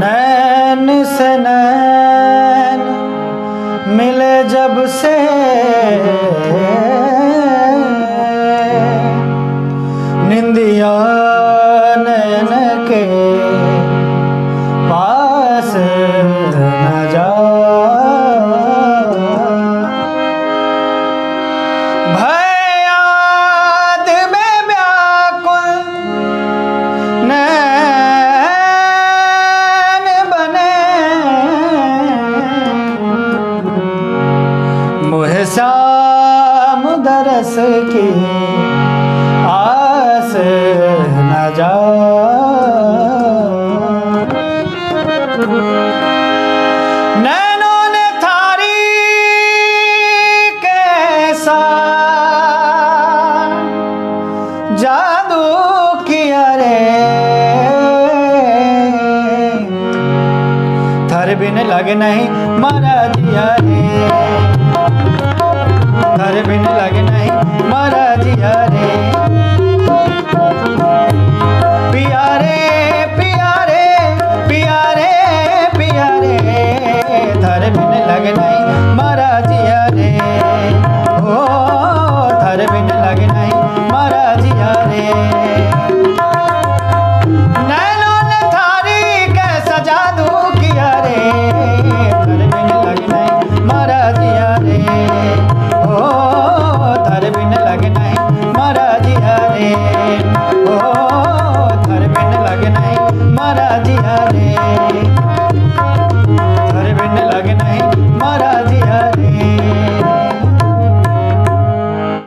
नैन से नैन मिले जब से निंदिया नैन के पास न जा। भय याद में व्याकुल नैन बने मुहे शाम दरस की आस न जा। नैनों ने थारी कैसा जादू किया रे, थर बिन लगे नहीं मारा दिया रे, थर बिन लगे नहीं मारा दिया रे।